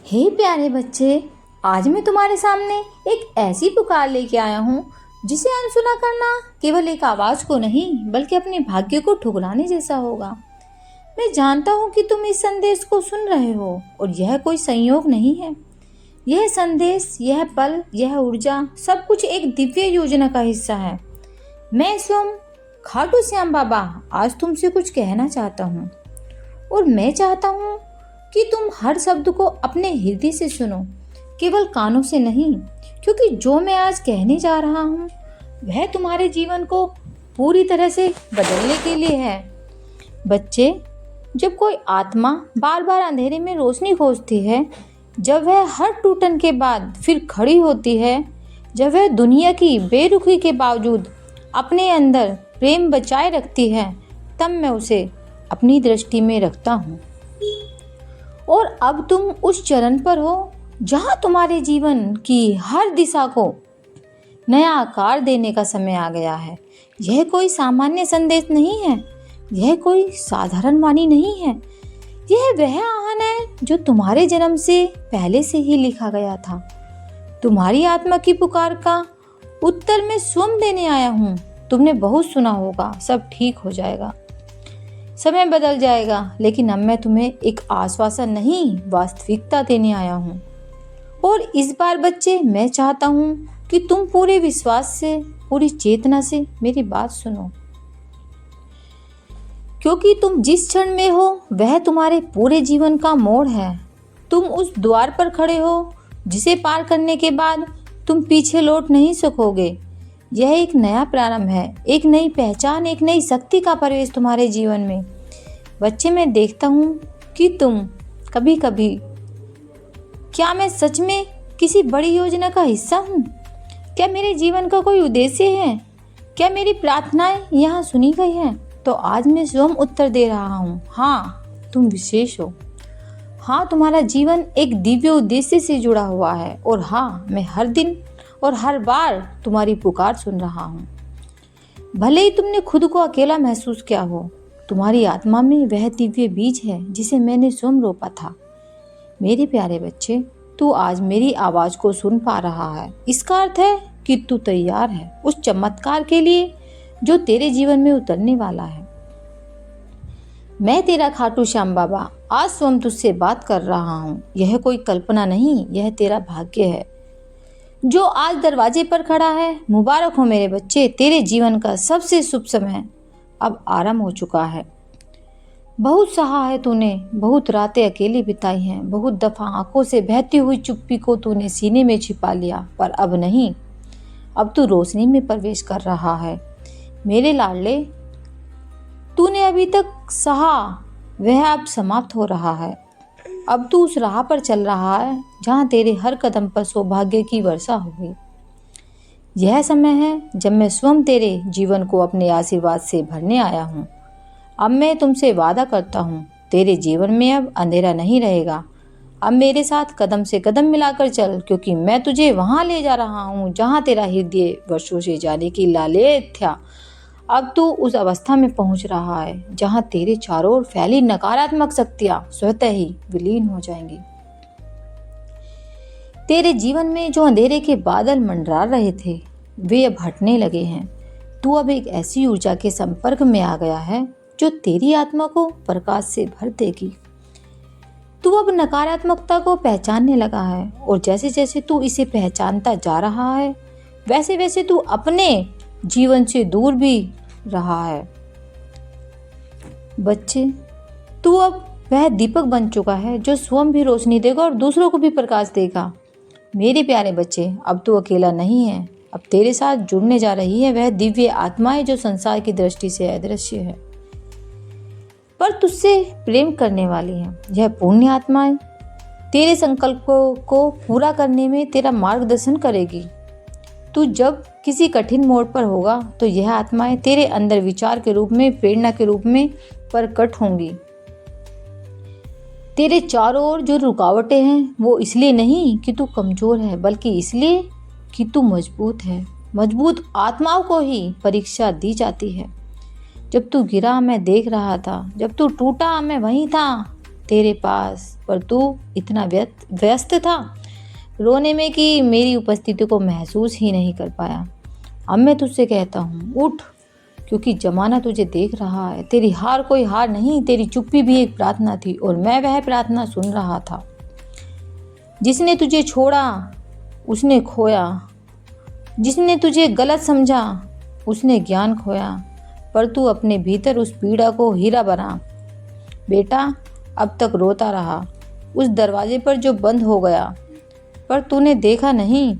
हे प्यारे बच्चे, आज मैं तुम्हारे सामने एक ऐसी पुकार लेके आया हूँ जिसे अनसुना करना केवल एक आवाज़ को नहीं बल्कि अपने भाग्य को ठुकराने जैसा होगा। मैं जानता हूँ कि तुम इस संदेश को सुन रहे हो और यह कोई संयोग नहीं है। यह संदेश, यह पल, यह ऊर्जा सब कुछ एक दिव्य योजना का हिस्सा है। मैं स्वयं खाटू श्याम बाबा आज तुमसे कुछ कहना चाहता हूँ और मैं चाहता हूँ कि तुम हर शब्द को अपने हृदय से सुनो, केवल कानों से नहीं, क्योंकि जो मैं आज कहने जा रहा हूँ वह तुम्हारे जीवन को पूरी तरह से बदलने के लिए है। बच्चे, जब कोई आत्मा बार बार अंधेरे में रोशनी खोजती है, जब वह हर टूटन के बाद फिर खड़ी होती है, जब वह दुनिया की बेरुखी के बावजूद अपने अंदर प्रेम बचाए रखती है, तब मैं उसे अपनी दृष्टि में रखता हूँ। और अब तुम उस चरण पर हो जहाँ तुम्हारे जीवन की हर दिशा को नया आकार देने का समय आ गया है। यह कोई सामान्य संदेश नहीं है, यह कोई साधारण वाणी नहीं है, यह वह आह्वान है जो तुम्हारे जन्म से पहले से ही लिखा गया था। तुम्हारी आत्मा की पुकार का उत्तर मैं स्वयं देने आया हूँ। तुमने बहुत सुना होगा, सब ठीक हो जाएगा, समय बदल जाएगा, लेकिन अब मैं तुम्हें एक आश्वासन नहीं, वास्तविकता देने आया हूँ। और इस बार बच्चे, मैं चाहता हूँ कि तुम पूरे विश्वास से, पूरी चेतना से मेरी बात सुनो, क्योंकि तुम जिस क्षण में हो वह तुम्हारे पूरे जीवन का मोड़ है। तुम उस द्वार पर खड़े हो जिसे पार करने के बाद तुम पीछे लौट नहीं सकोगे। यह एक नया प्रारंभ है, एक नई पहचान, एक नई शक्ति का प्रवेश तुम्हारे जीवन में। बच्चे, मैं देखता हूँ कि तुम कभी कभी, क्या मैं सच में किसी बड़ी योजना का हिस्सा हूँ? क्या मेरे जीवन का कोई उद्देश्य है? क्या मेरी प्रार्थनाएं यहाँ सुनी गई हैं? तो आज मैं स्वयं उत्तर दे रहा हूँ, हाँ, तुम विशेष हो। हाँ, तुम्हारा जीवन एक दिव्य उद्देश्य से जुड़ा हुआ है। और हाँ, मैं हर दिन और हर बार तुम्हारी पुकार सुन रहा हूँ। भले ही तुमने खुद को अकेला महसूस किया हो, तुम्हारी आत्मा में वह दिव्य बीज है जिसे मैंने स्वयं रोपा था। मेरे प्यारे बच्चे, तू आज मेरी आवाज़ को सुन पा रहा है। इसका अर्थ है कि तू तैयार है उस चमत्कार के लिए जो तेरे जीवन में उतरने वाला है। मैं तेरा खाटू श्याम बाबा आज स्वयं तुझसे बात कर रहा हूँ। यह कोई कल्पना नहीं, यह तेरा भाग्य है जो आज दरवाजे पर खड़ा है। मुबारक हो मेरे बच्चे, तेरे जीवन का सबसे शुभ समय अब आरंभ हो चुका है। बहुत सहा है तूने, बहुत रातें अकेली बिताई हैं, बहुत दफा आंखों से बहती हुई चुप्पी को तूने सीने में छिपा लिया, पर अब नहीं। अब तू रोशनी में प्रवेश कर रहा है। मेरे लाडले, तूने अभी तक सहा वह अब समाप्त हो रहा है। अब तू उस राह पर चल रहा है जहाँ तेरे हर कदम पर सौभाग्य की वर्षा होगी। यह समय है जब मैं स्वयं तेरे जीवन को अपने आशीर्वाद से भरने आया हूँ। अब मैं तुमसे वादा करता हूँ, तेरे जीवन में अब अंधेरा नहीं रहेगा। अब मेरे साथ कदम से कदम मिलाकर चल, क्योंकि मैं तुझे वहाँ ले जा रहा हूँ जहाँ तेरा हृदय वर्षों से जाने की लालच था। अब तू उस अवस्था में पहुंच रहा है जहां तेरे चारों ओर फैली नकारात्मक शक्तियां स्वतः ही विलीन हो जाएंगी। तेरे जीवन में जो अंधेरे के बादल मंडरा रहे थे वे अब हटने लगे हैं। तू अब एक ऐसी ऊर्जा के संपर्क में आ गया है जो तेरी आत्मा को प्रकाश से भर देगी। तू अब नकारात्मकता को पहचानने लगा है और जैसे जैसे तू इसे पहचानता जा रहा है वैसे वैसे तू अपने जीवन से दूर भी रहा है। बच्चे, तू अब वह दीपक बन चुका है जो स्वयं भी रोशनी देगा और दूसरों को भी प्रकाश देगा। मेरे प्यारे बच्चे, अब तू अकेला नहीं है। अब तेरे साथ जुड़ने जा रही है वह दिव्य आत्माएं जो संसार की दृष्टि से अदृश्य है पर तुझसे प्रेम करने वाली है। यह पुण्य आत्माएं तेरे संकल्पों को पूरा करने में तेरा मार्गदर्शन करेगी। तू जब किसी कठिन मोड़ पर होगा तो यह आत्माएं तेरे अंदर विचार के रूप में, प्रेरणा के रूप में प्रकट होंगी। तेरे चारों ओर जो रुकावटें हैं वो इसलिए नहीं कि तू कमजोर है, बल्कि इसलिए कि तू मजबूत है। मजबूत आत्माओं को ही परीक्षा दी जाती है। जब तू गिरा मैं देख रहा था, जब तू टूटा मैं वहीं था। तेरे पास, पर तू इतना व्यस्त था रोने में कि मेरी उपस्थिति को महसूस ही नहीं कर पाया। अब मैं तुझसे कहता हूँ, उठ, क्योंकि जमाना तुझे देख रहा है। तेरी हार कोई हार नहीं, तेरी चुप्पी भी एक प्रार्थना थी और मैं वह प्रार्थना सुन रहा था। जिसने तुझे छोड़ा उसने खोया, जिसने तुझे गलत समझा उसने ज्ञान खोया, पर तू अपने भीतर उस पीड़ा को हीरा बना। बेटा, अब तक रोता रहा उस दरवाजे पर जो बंद हो गया, पर तूने देखा नहीं,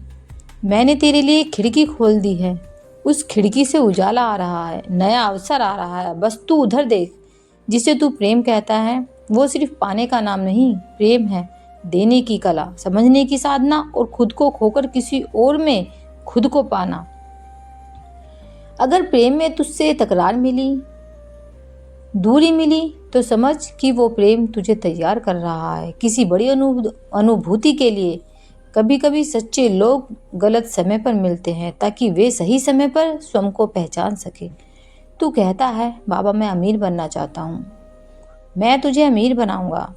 मैंने तेरे लिए खिड़की खोल दी है। उस खिड़की से उजाला आ रहा है, नया अवसर आ रहा है। बस तू उधर देख। जिसे तू प्रेम कहता है वो सिर्फ पाने का नाम नहीं, प्रेम है देने की कला, समझने की साधना और खुद को खोकर किसी और में खुद को पाना। अगर प्रेम में तुझसे तकरार मिली, दूरी मिली, तो समझ कि वो प्रेम तुझे तैयार कर रहा है किसी बड़ी अनुभूति के लिए। कभी कभी सच्चे लोग गलत समय पर मिलते हैं ताकि वे सही समय पर स्वयं को पहचान सके। तू कहता है, बाबा मैं अमीर बनना चाहता हूँ, मैं तुझे अमीर बनाऊंगा।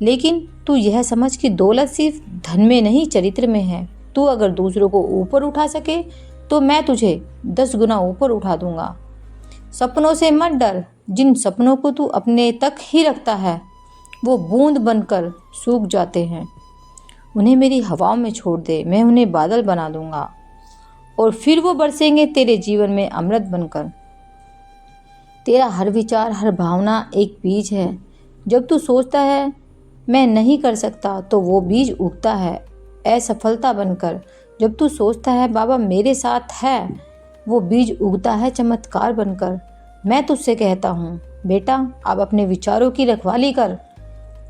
लेकिन तू यह समझ कि दौलत सिर्फ धन में नहीं, चरित्र में है। तू अगर दूसरों को ऊपर उठा सके तो मैं तुझे 10 गुना ऊपर उठा दूंगा। सपनों से मत डर। जिन सपनों को तू अपने तक ही रखता है वो बूंद बनकर सूख जाते हैं। उन्हें मेरी हवाओं में छोड़ दे, मैं उन्हें बादल बना दूंगा और फिर वो बरसेंगे तेरे जीवन में अमृत बनकर। तेरा हर विचार, हर भावना एक बीज है। जब तू सोचता है मैं नहीं कर सकता, तो वो बीज उगता है असफलता बनकर। जब तू सोचता है बाबा मेरे साथ है, वो बीज उगता है चमत्कार बनकर। मैं तुझसे कहता हूँ बेटा, अब अपने विचारों की रखवाली कर।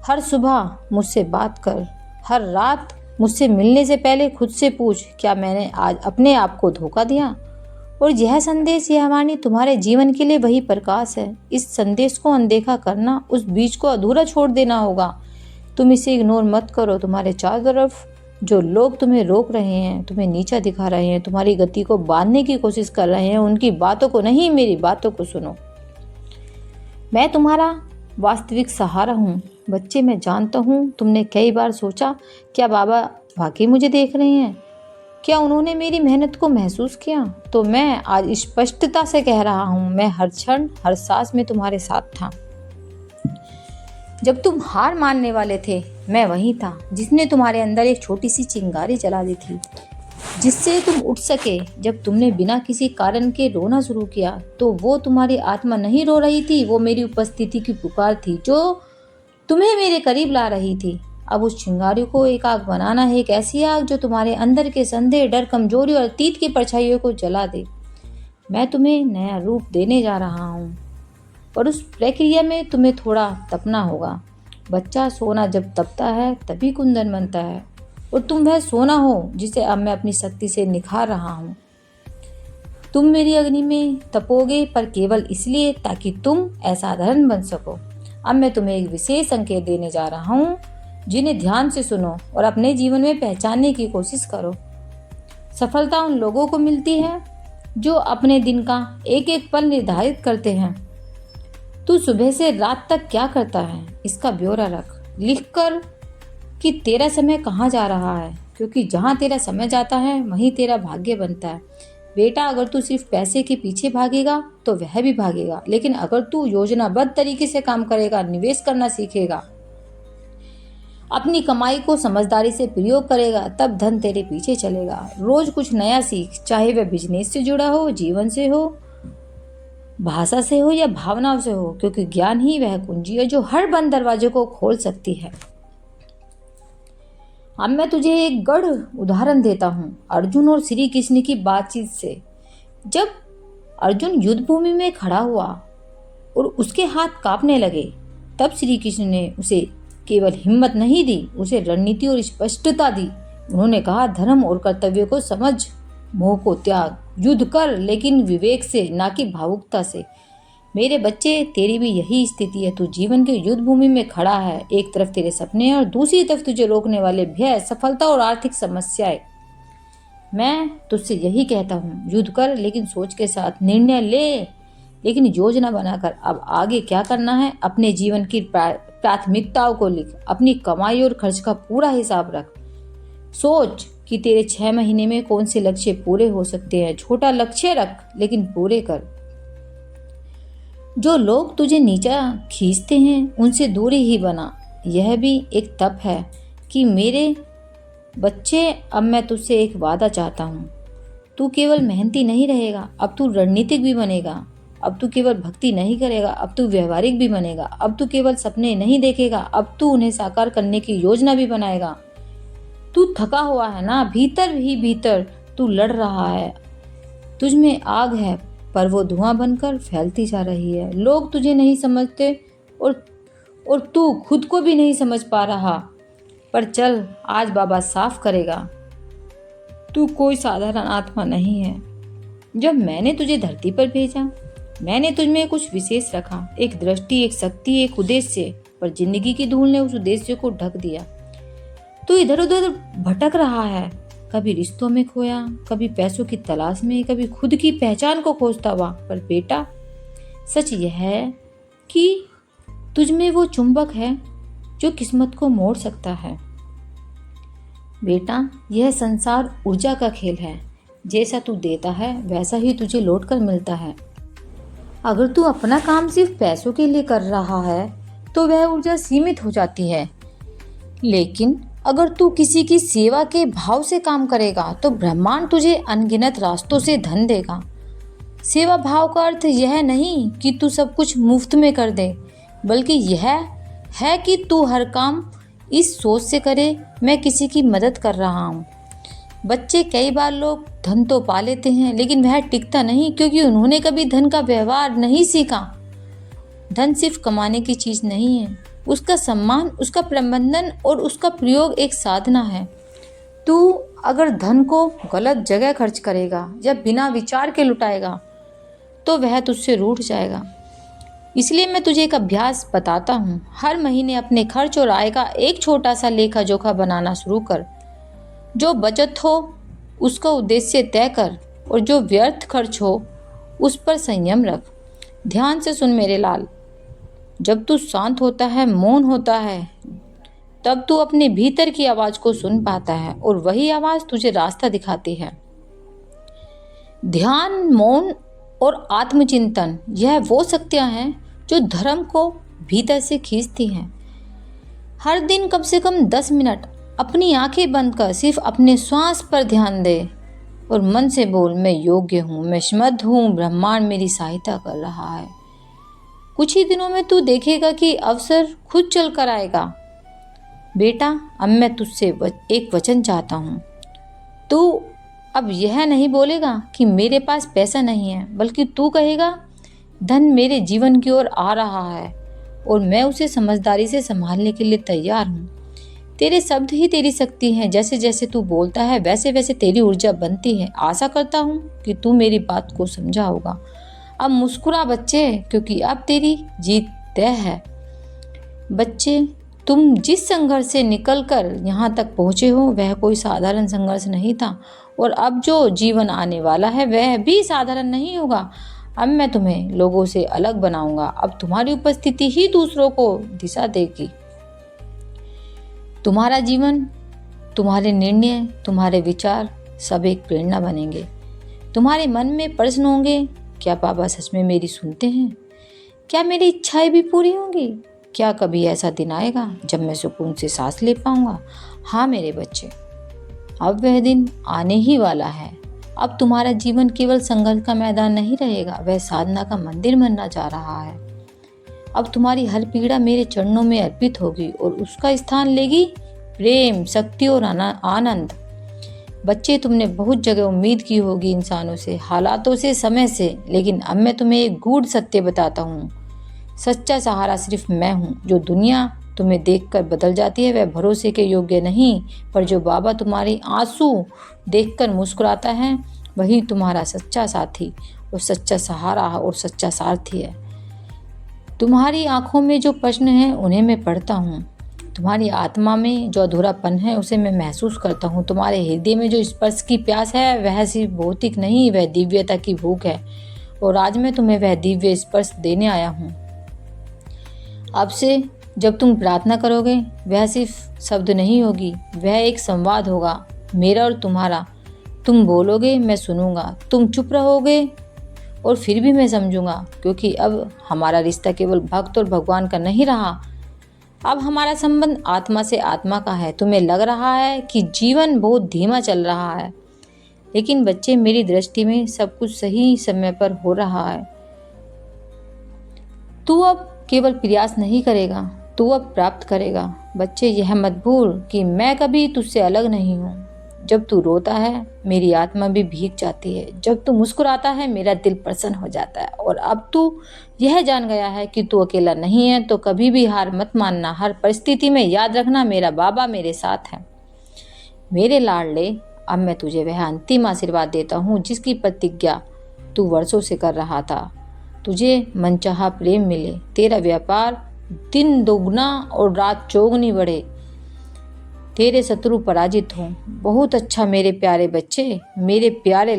हर सुबह मुझसे बात कर, हर रात मुझसे मिलने से पहले खुद से पूछ, क्या मैंने आज अपने आप को धोखा दिया? और यह संदेश, यह वाणी तुम्हारे जीवन के लिए वही प्रकाश है। इस संदेश को अनदेखा करना, उस बीज को अधूरा छोड़ देना होगा। तुम इसे इग्नोर मत करो। तुम्हारे चारों तरफ जो लोग तुम्हें रोक रहे हैं, तुम्हें नीचा दिखा रहे हैं, तुम्हारी गति को बांधने की कोशिश कर रहे हैं, उनकी बातों को नहीं, मेरी बातों को सुनो। मैं तुम्हारा वास्तविक सहारा हूँ। बच्चे, मैं जानता हूँ तुमने कई बार सोचा, क्या बाबा वाकई मुझे देख रहे हैं? क्या उन्होंने मेरी मेहनत को महसूस किया? तो मैं आज स्पष्टता से कह रहा हूँ, मैं हर क्षण, हर सांस में तुम्हारे साथ था। जब तुम हार मानने वाले थे, मैं वहीं था, जिसने तुम्हारे अंदर एक छोटी सी चिंगारी जला दी थी, जिससे तुम उठ सके। जब तुमने बिना किसी कारण के रोना शुरू किया, तो वो तुम्हारी आत्मा नहीं रो रही थी, वो मेरी उपस्थिति की पुकार थी जो तुम्हें मेरे करीब ला रही थी। अब उस चिंगारी को एक आग बनाना है, एक ऐसी आग जो तुम्हारे अंदर के संदेह, डर, कमजोरी और अतीत की परछाइयों को जला दे। मैं तुम्हें नया रूप देने जा रहा हूँ, और उस प्रक्रिया में तुम्हें थोड़ा तपना होगा। बच्चा, सोना जब तपता है तभी कुंदन बनता है, और तुम वह सोना हो जिसे अब मैं अपनी शक्ति से निखार रहा हूँ। तुम मेरी अग्नि में तपोगे, पर केवल इसलिए ताकि तुम असाधारण बन सको। अब मैं तुम्हें एक विशेष संकेत देने जा रहा हूँ, जिन्हें ध्यान से सुनो और अपने जीवन में पहचानने की कोशिश करो। सफलता उन लोगों को मिलती है जो अपने दिन का एक एक पल निर्धारित करते हैं। तू सुबह से रात तक क्या करता है, इसका ब्यौरा रख, लिख कर कि तेरा समय कहाँ जा रहा है, क्योंकि जहाँ तेरा समय जाता है वहीं तेरा भाग्य बनता है। बेटा, अगर तू सिर्फ पैसे के पीछे भागेगा तो वह भी भागेगा, लेकिन अगर तू योजनाबद्ध तरीके से काम करेगा, निवेश करना सीखेगा, अपनी कमाई को समझदारी से प्रयोग करेगा, तब धन तेरे पीछे चलेगा। रोज कुछ नया सीख, चाहे वह बिजनेस से जुड़ा हो, जीवन से हो, भाषा से हो या भावनाओं से हो, क्योंकि ज्ञान ही वह कुंजी है जो हर बंद दरवाजे को खोल सकती है। अब मैं तुझे एक गढ़ उदाहरण देता हूँ, अर्जुन और श्री कृष्ण की बातचीत से। जब अर्जुन युद्ध भूमि में खड़ा हुआ और उसके हाथ कांपने लगे, तब श्री कृष्ण ने उसे केवल हिम्मत नहीं दी, उसे रणनीति और स्पष्टता दी। उन्होंने कहा, धर्म और कर्तव्य को समझ, मोह को त्याग, युद्ध कर, लेकिन विवेक से, ना कि भावुकता से। मेरे बच्चे, तेरी भी यही स्थिति है। तू जीवन के युद्ध भूमि में खड़ा है। एक तरफ तेरे सपने हैं और दूसरी तरफ तुझे रोकने वाले भय, सफलता और आर्थिक समस्याएं। मैं तुझसे यही कहता हूँ, युद्ध कर, लेकिन सोच के साथ, निर्णय ले, लेकिन योजना बनाकर। अब आगे क्या करना है, अपने जीवन की प्राथमिकताओं को लिख, अपनी कमाई और खर्च का पूरा हिसाब रख। सोच कि तेरे 6 महीने में कौन से लक्ष्य पूरे हो सकते हैं। छोटा लक्ष्य रख लेकिन पूरे कर। जो लोग तुझे नीचा खींचते हैं उनसे दूरी ही बना। यह भी एक तप है कि मेरे बच्चे, अब मैं तुझसे एक वादा चाहता हूँ। तू केवल मेहनती नहीं रहेगा, अब तू रणनीतिक भी बनेगा। अब तू केवल भक्ति नहीं करेगा, अब तू व्यवहारिक भी बनेगा। अब तू केवल सपने नहीं देखेगा, अब तू उन्हें साकार करने की योजना भी बनाएगा। तू थका हुआ है ना, भीतर ही भीतर तू लड़ रहा है। तुझ में आग है पर वो धुआं बनकर फैलती जा रही है। लोग तुझे नहीं समझते और तू खुद को भी नहीं समझ पा रहा। पर चल, आज बाबा साफ करेगा। तू कोई साधारण आत्मा नहीं है। जब मैंने तुझे धरती पर भेजा, मैंने तुझ में कुछ विशेष रखा, एक दृष्टि, एक शक्ति, एक उद्देश्य। पर जिंदगी की धूल ने उस उद्देश्य को ढक दिया। तू इधर उधर भटक रहा है, कभी रिश्तों में खोया, कभी पैसों की तलाश में, कभी खुद की पहचान को खोजता हुआ। पर बेटा, सच यह है कि तुझ में वो चुंबक है जो किस्मत को मोड़ सकता है। बेटा, यह संसार ऊर्जा का खेल है। जैसा तू देता है वैसा ही तुझे लौट कर मिलता है। अगर तू अपना काम सिर्फ पैसों के लिए कर रहा है तो वह ऊर्जा सीमित हो जाती है। लेकिन अगर तू किसी की सेवा के भाव से काम करेगा तो ब्रह्मांड तुझे अनगिनत रास्तों से धन देगा। सेवा भाव का अर्थ यह नहीं कि तू सब कुछ मुफ्त में कर दे, बल्कि यह है कि तू हर काम इस सोच से करे, मैं किसी की मदद कर रहा हूँ। बच्चे, कई बार लोग धन तो पा लेते हैं लेकिन वह टिकता नहीं, क्योंकि उन्होंने कभी धन का व्यवहार नहीं सीखा। धन सिर्फ कमाने की चीज़ नहीं है, उसका सम्मान, उसका प्रबंधन और उसका प्रयोग एक साधना है। तू अगर धन को गलत जगह खर्च करेगा या बिना विचार के लुटाएगा तो वह तुझसे रूठ जाएगा। इसलिए मैं तुझे एक अभ्यास बताता हूँ। हर महीने अपने खर्च और आय का एक छोटा सा लेखा जोखा बनाना शुरू कर। जो बचत हो उसका उद्देश्य तय कर और जो व्यर्थ खर्च हो उस पर संयम रख। ध्यान से सुन मेरे लाल, जब तू शांत होता है, मौन होता है, तब तू अपने भीतर की आवाज़ को सुन पाता है और वही आवाज़ तुझे रास्ता दिखाती है। ध्यान, मौन और आत्मचिंतन, यह वो शक्तियाँ हैं जो धर्म को भीतर से खींचती हैं। हर दिन कम से कम 10 मिनट अपनी आंखें बंद कर सिर्फ अपने श्वास पर ध्यान दे और मन से बोल, मैं योग्य हूँ, मैं समर्थ हूँ, ब्रह्मांड मेरी सहायता कर रहा है। कुछ ही दिनों में तू देखेगा कि अवसर खुद चल कर आएगा। बेटा, अब मैं तुझसे एक वचन चाहता हूँ। तू अब यह नहीं बोलेगा कि मेरे पास पैसा नहीं है, बल्कि तू कहेगा, धन मेरे जीवन की ओर आ रहा है और मैं उसे समझदारी से संभालने के लिए तैयार हूँ। तेरे शब्द ही तेरी शक्ति हैं। जैसे जैसे तू बोलता है वैसे वैसे तेरी ऊर्जा बनती है। आशा करता हूँ कि तू मेरी बात को समझा होगा। अब मुस्कुरा बच्चे, क्योंकि अब तेरी जीत तय है। बच्चे, तुम जिस संघर्ष से निकलकर यहाँ तक पहुँचे हो वह कोई साधारण संघर्ष नहीं था और अब जो जीवन आने वाला है वह भी साधारण नहीं होगा। अब मैं तुम्हें लोगों से अलग बनाऊंगा। अब तुम्हारी उपस्थिति ही दूसरों को दिशा देगी। तुम्हारा जीवन, तुम्हारे निर्णय, तुम्हारे विचार सब एक प्रेरणा बनेंगे। तुम्हारे मन में प्रश्न होंगे, क्या बाबा सच में मेरी सुनते हैं? क्या मेरी इच्छाएं भी पूरी होंगी? क्या कभी ऐसा दिन आएगा जब मैं सुकून से सांस ले पाऊंगा? हाँ मेरे बच्चे, अब वह दिन आने ही वाला है। अब तुम्हारा जीवन केवल संघर्ष का मैदान नहीं रहेगा, वह साधना का मंदिर बनना जा रहा है। अब तुम्हारी हर पीड़ा मेरे चरणों में अर्पित होगी और उसका स्थान लेगी प्रेम, शक्ति और आनंद। बच्चे, तुमने बहुत जगह उम्मीद की होगी इंसानों से, हालातों से, समय से, लेकिन अब मैं तुम्हें एक गूढ़ सत्य बताता हूँ। सच्चा सहारा सिर्फ मैं हूँ। जो दुनिया तुम्हें देखकर बदल जाती है वह भरोसे के योग्य नहीं, पर जो बाबा तुम्हारी आंसू देखकर मुस्कुराता है वही तुम्हारा सच्चा साथी और सच्चा सहारा और सच्चा सारथी है। तुम्हारी आंखों में जो प्रश्न हैं उन्हें मैं पढ़ता हूँ। तुम्हारी आत्मा में जो अधूरापन है उसे मैं महसूस करता हूँ। तुम्हारे हृदय में जो स्पर्श की प्यास है वह सिर्फ भौतिक नहीं, वह दिव्यता की भूख है और आज मैं तुम्हें वह दिव्य स्पर्श देने आया हूँ। अब से जब तुम प्रार्थना करोगे वह सिर्फ शब्द नहीं होगी, वह एक संवाद होगा, मेरा और तुम्हारा। तुम बोलोगे मैं सुनूंगा, तुम चुप रहोगे और फिर भी मैं समझूंगा, क्योंकि अब हमारा रिश्ता केवल भक्त और भगवान का नहीं रहा। अब हमारा संबंध आत्मा से आत्मा का है। तुम्हें लग रहा है कि जीवन बहुत धीमा चल रहा है, लेकिन बच्चे मेरी दृष्टि में सब कुछ सही समय पर हो रहा है। तू अब केवल प्रयास नहीं करेगा, तू अब प्राप्त करेगा। बच्चे यह मत भूल कि मैं कभी तुझसे अलग नहीं हूँ। जब तू रोता है मेरी आत्मा भी भीग जाती है, जब तू मुस्कुराता है मेरा दिल प्रसन्न हो जाता है। और अब तू यह जान गया है कि तू अकेला नहीं है, तो कभी भी हार मत मानना। हर परिस्थिति में याद रखना मेरा बाबा मेरे साथ है। मेरे लाडले, अब मैं तुझे वह अंतिम आशीर्वाद देता हूँ जिसकी प्रतिज्ञा तू वर्षों से कर रहा था। तुझे मनचाहा प्रेम मिले, तेरा व्यापार दिन दोगुना और रात चौगुनी बढ़े, तेरे शत्रु पराजित हों। बहुत अच्छा मेरे प्यारे बच्चे, मेरे प्यारे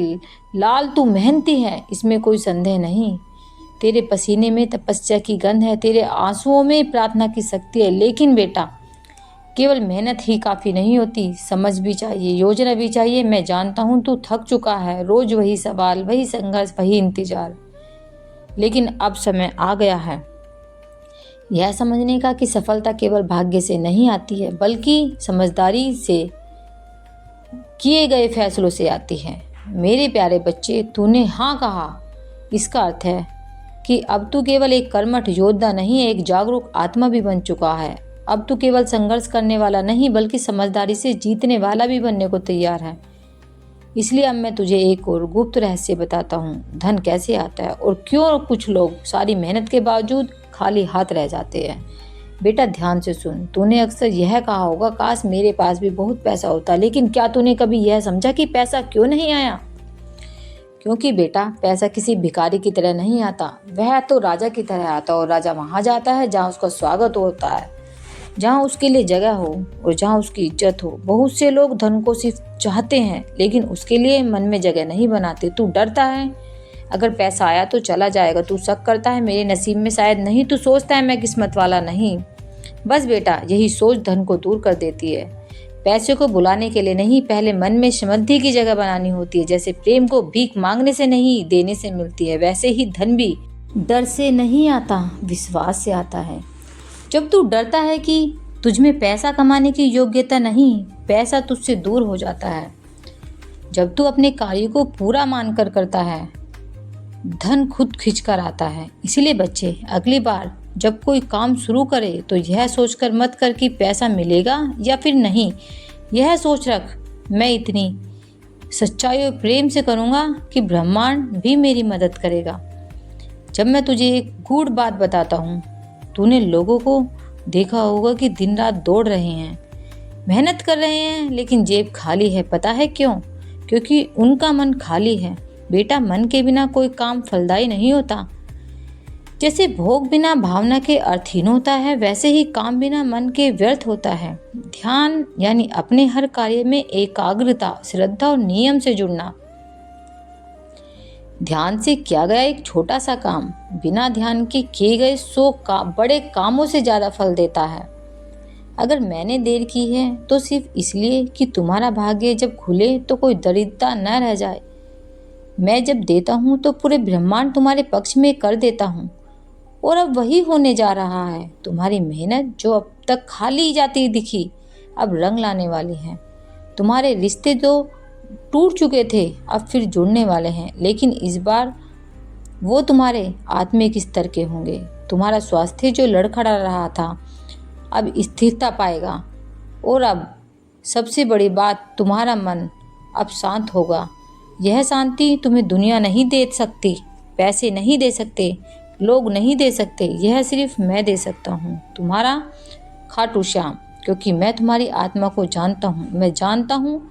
लाल, तू मेहनती है, इसमें कोई संदेह नहीं। तेरे पसीने में तपस्या की गंध है, तेरे आंसुओं में प्रार्थना की शक्ति है। लेकिन बेटा, केवल मेहनत ही काफ़ी नहीं होती, समझ भी चाहिए, योजना भी चाहिए। मैं जानता हूँ तू थक चुका है, रोज वही सवाल, वही संघर्ष, वही इंतजार। लेकिन अब समय आ गया है यह समझने का कि सफलता केवल भाग्य से नहीं आती है, बल्कि समझदारी से किए गए फैसलों से आती है। मेरे प्यारे बच्चे, तूने हाँ कहा, इसका अर्थ है कि अब तू केवल एक कर्मठ योद्धा नहीं, एक जागरूक आत्मा भी बन चुका है। अब तू केवल संघर्ष करने वाला नहीं, बल्कि समझदारी से जीतने वाला भी बनने को तैयार है। इसलिए अब मैं तुझे एक और गुप्त रहस्य बताता हूँ, धन कैसे आता है और क्यों कुछ लोग सारी मेहनत के बावजूद खाली हाथ रह जाते हैं। बेटा ध्यान से सुन, तूने अक्सर यह कहा होगा, काश मेरे पास भी बहुत पैसा होता। लेकिन क्या तूने कभी यह समझा कि पैसा क्यों नहीं आया? क्योंकि बेटा, पैसा किसी भिखारी की तरह नहीं आता, वह तो राजा की तरह आता। और राजा वहां जाता है जहाँ उसका स्वागत होता है, जहाँ उसके लिए जगह हो और जहाँ उसकी इज्जत हो। बहुत से लोग धन को सिर्फ चाहते हैं, लेकिन उसके लिए मन में जगह नहीं बनाते। तू डरता है अगर पैसा आया तो चला जाएगा, तू शक करता है मेरे नसीब में शायद नहीं, तू सोचता है मैं किस्मत वाला नहीं। बस बेटा, यही सोच धन को दूर कर देती है। पैसे को बुलाने के लिए नहीं, पहले मन में समृद्धि की जगह बनानी होती है। जैसे प्रेम को भीख मांगने से नहीं, देने से मिलती है, वैसे ही धन भी डर से नहीं आता, विश्वास से आता है। जब तू डरता है कि तुझमें पैसा कमाने की योग्यता नहीं, पैसा तुझसे दूर हो जाता है। जब तू अपने कार्य को पूरा मानकर करता है, धन खुद खिंचकर आता है। इसीलिए बच्चे, अगली बार जब कोई काम शुरू करे तो यह सोचकर मत कर कि पैसा मिलेगा या फिर नहीं। यह सोच रख, मैं इतनी सच्चाई और प्रेम से करूँगा कि ब्रह्मांड भी मेरी मदद करेगा। जब मैं तुझे एक गूढ़ बात बताता हूँ, तूने लोगों को देखा होगा कि दिन रात दौड़ रहे हैं, मेहनत कर रहे हैं, लेकिन जेब खाली है। पता है क्यों? क्योंकि उनका मन खाली है। बेटा, मन के बिना कोई काम फलदायी नहीं होता। जैसे भोग बिना भावना के अर्थहीन होता है, वैसे ही काम बिना मन के व्यर्थ होता है। ध्यान यानी अपने हर कार्य में एकाग्रता, श्रद्धा और नियम से जुड़ना। ध्यान से किया गया एक छोटा सा काम बिना ध्यान के किए गए 100 बड़े कामों से ज्यादा फल देता है। अगर मैंने देर की है तो सिर्फ इसलिए कि तुम्हारा भाग्य जब खुले तो कोई दरिद्रता न रह जाए। मैं जब देता हूँ तो पूरे ब्रह्मांड तुम्हारे पक्ष में कर देता हूँ, और अब वही होने जा रहा है। तुम्हारी मेहनत जो अब तक खाली जाती दिखी, अब रंग लाने वाली है। तुम्हारे रिश्ते जो टूट चुके थे अब फिर जुड़ने वाले हैं, लेकिन इस बार वो तुम्हारे आत्मिक स्तर के होंगे। तुम्हारा स्वास्थ्य जो लड़खड़ा रहा था अब स्थिरता पाएगा, और अब सबसे बड़ी बात, तुम्हारा मन अब शांत होगा। यह शांति तुम्हें दुनिया नहीं दे सकती, पैसे नहीं दे सकते, लोग नहीं दे सकते, यह सिर्फ मैं दे सकता हूँ, तुम्हारा खाटू श्याम। क्योंकि मैं तुम्हारी आत्मा को जानता हूँ। मैं जानता हूँ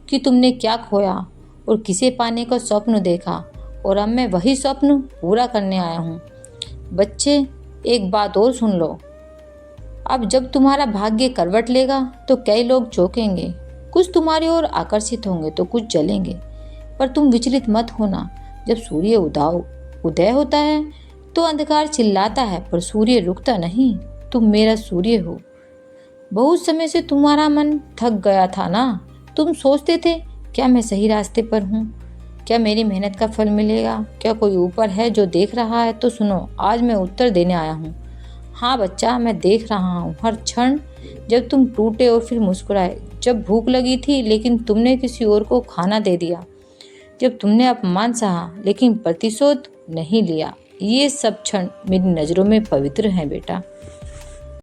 कि तुमने क्या खोया और किसे पाने का स्वप्न देखा, और अब मैं वही स्वप्न पूरा करने आया हूँ। बच्चे, एक बात और सुन लो। अब जब तुम्हारा भाग्य करवट लेगा तो कई लोग चौंकेंगे, कुछ तुम्हारी ओर आकर्षित होंगे तो कुछ जलेंगे, पर तुम विचलित मत होना। जब सूर्य उदय होता है तो अंधकार चिल्लाता है, पर सूर्य रुकता नहीं। तुम मेरा सूर्य हो। बहुत समय से तुम्हारा मन थक गया था ना। तुम सोचते थे, क्या मैं सही रास्ते पर हूँ? क्या मेरी मेहनत का फल मिलेगा? क्या कोई ऊपर है जो देख रहा है? तो सुनो, आज मैं उत्तर देने आया हूँ। हाँ बच्चा, मैं देख रहा हूँ हर क्षण, जब तुम टूटे और फिर मुस्कुराए, जब भूख लगी थी लेकिन तुमने किसी और को खाना दे दिया, जब तुमने अपमान सहा लेकिन प्रतिशोध नहीं लिया। ये सब क्षण मेरी नज़रों में पवित्र हैं बेटा।